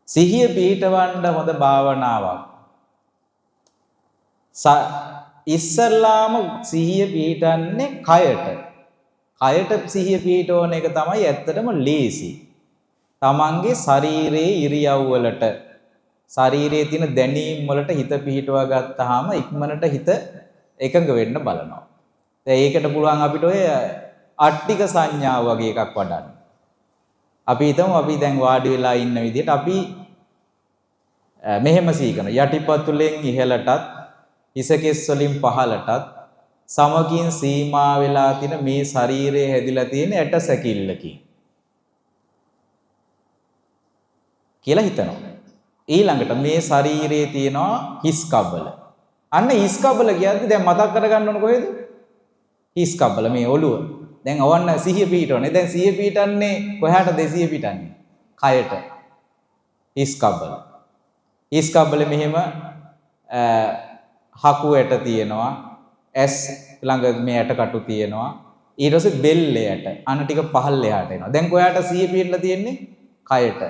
සිහිය පිහිටවන්න හොඳ භාවනාවක්. ඉස්සල්ලාම සිහිය පිහිටන්නේ කයට. කයට සිහිය පිහිටවන එක තමයි ඇත්තටම ලේසි. තමන්ගේ ශරීරයේ ඉරියව් වලට ශරීරයේ තියෙන දැනීම් වලට හිත පිහිටවා ගත්තාම ඉක්මනට හිත එකඟ වෙන්න බලනවා. දැන් ඒකට පුළුවන් අපිට ඔය අට්ටික සංඥාව වගේ එකක් වඩන්න. අපි හිතමු අපි දැන් වාඩි වෙලා ඉන්න විදිහට අපි මෙහෙම සීකන යටිපතුලෙන් ඉහළටත් හිසකෙස් වලින් පහළටත් සමගින් සීමා වෙලා තියෙන මේ ශරීරයේ හැදිලා තියෙන ඇට සැකිල්ලකින් කියලා හිතනවා. ඊළඟට මේ ශරීරයේ තියෙනවා හිස් කබල. අන්න හිස් කබල කියද්දි දැන් මතක් කරගන්න ඕන කොහෙද? හිස් කබල මේ ඔළුව. දැන් අවන්න සිහිය පිහිටවන්නේ. දැන් සිහිය පිහිටන්නේ කොහාටද සිහිය පිහිටන්නේ? කයට. හිස් කබල. හිස් කබල මෙහෙම හකු ඇට තියෙනවා. ඇස් ළඟ මේ ඇට කටු තියෙනවා. ඊට පස්සේ බෙල්ලේ ඇට. අන්න ටික පහළ එහාට එනවා. දැන් කොහාට සිහිය පිහිටලා තියෙන්නේ? කයට.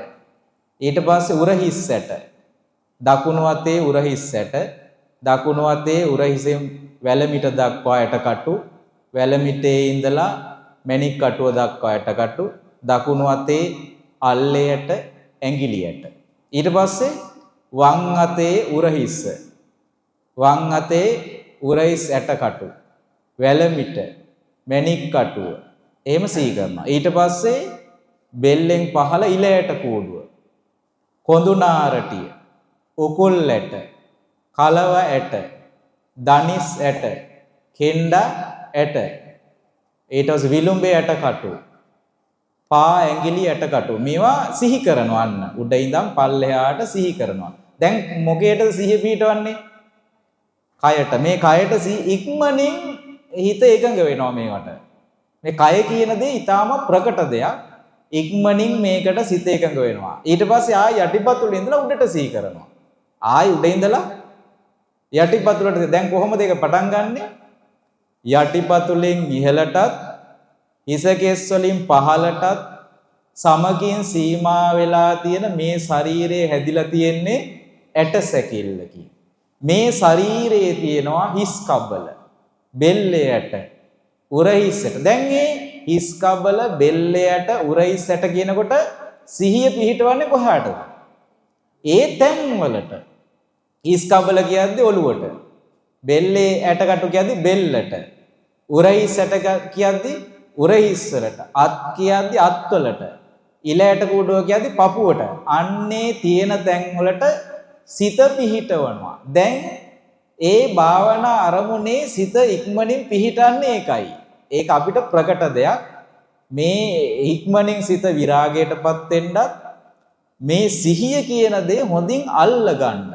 ඊට පස්සේ උරහිස් ඇට. දකුණු අතේ උරහිස් ඇට. දකුණු අතේ උරහිසෙන් වැලමිට දක්වා ඇටකටු, වැලමිටේ ඉඳලා මැණික් කටුව දක්වා ඇටකටු, දකුණු අතේ අල්ලේ ඇට, ඇඟිලි ඇට. ඊට පස්සේ වම් අතේ උරහිස්, වම් අතේ උරහිස් ඇටකටු, වැලමිට, මැණික් කටුව එහෙම සිහි කරනවා. ඊට පස්සේ බෙල්ලෙන් පහළ ඉල ඇට කූඩුව, කොඳුනාරටිය, උකුල් ඇට, කලව ඇට, දනිස් ඇට, කෙන්ඩා ඇට, ඊට පස්සේ විලුඹේ ඇට කටු, පා ඇඟිලි ඇට කටු මේවා සිහි කරනවා. අන්න උඩ ඉඳන් පල්ලෙහාට සිහි කරනවා. දැන් මොකේද සිහිය පිටවන්නේ? කයට. මේ කයට ඉක්මනින් හිත එකඟ වෙනවා මේවට. මේ කය කියන දේ ඊටාම ප්‍රකට දෙයක්. ඉක්මනින් මේකට සිත එකඟ වෙනවා. ඊට පස්සේ ආය යටිපතුලේ ඉඳලා උඩට සිහි කරනවා. ආයි උඩ ඉඳලා යටිපතුලට. දැන් කොහොමද ඒක පටන් ගන්නෙ? යටිපතුලෙන් ඉහළටත් හිසකෙස් වලින් පහළටත් සමගින් සීමා වෙලා තියෙන මේ ශරීරයේ හැදිලා තියෙන්නේ ඇට සැකිල්ලකින්. මේ ශරීරයේ තියෙනවා හිස් කබල, බෙල්ලේ ඇට, උරහිස් ඇට. දැන් මේ හිස් කබල, බෙල්ලේ ඇට, උරහිස් ඇට කියනකොට සිහිය පිහිටවන්නේ කොහාටද? ඒ තැන් වලට. හිස් කබල කියද්දි ඔළුවට, බෙල්ලේ ඇටකටු කියද්දි බෙල්ලට, උරහිස් ඇට කියද්දි උරහිස් වලට, අත් කියද්දි අත්වලට, ඉල ඇට කූඩුව කියද්දි පපුවට. අන්නේ තියෙන තැන් වලට සිත පිහිටවනවා. දැන් ඒ භාවනා අරමුණේ සිත ඉක්මනින් පිහිටන්නේ ඒකයි. ඒක අපිට ප්‍රකට දෙයක්. මේ ඉක්මනින් සිත විරාගයටපත් වෙන්නත් මේ සිහිය කියන දේ හොඳින් අල්ල ගන්න.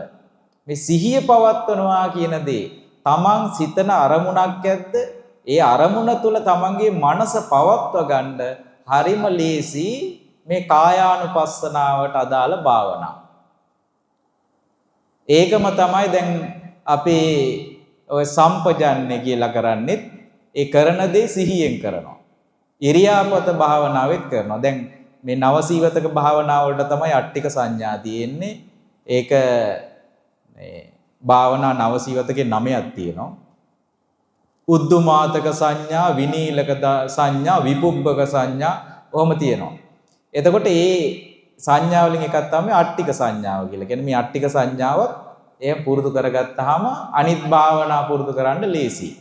මේ සිහිය පවත්වනවා කියන දේ තමන් සිතන අරමුණක් ඇද්ද? ඒ අරමුණ තුල තමන්ගේ මනස පවත්ව ගන්න හරිම ලේසි මේ කායානුපස්සනාවට අදාළ භාවනාව. ඒකම තමයි දැන් අපේ ඔය සම්පජන්‍ය කියලා කරන්නේ. ඒ කරන දේ සිහියෙන් කරනවා. ඉරියාපත භාවනාවෙත් කරනවා. දැන් මේ නවසීවතක භාවනාව වලට තමයි අට්ටික සංඥා තියෙන්නේ. ඒක මේ භාවනා නවසීවතකේ 9ක් තියෙනවා. උද්දුමාතක සංඥා, විනීලක සංඥා, විපුබ්බක සංඥා ඔහොම තියෙනවා. එතකොට මේ සංඥා වලින් එකක් තමයි අට්ටික සංඥාව කියලා. කියන්නේ මේ අට්ටික සංඥාව එහෙම පුරුදු කරගත්තාම අනිත් භාවනා පුරුදු කරන්න ලේසියි.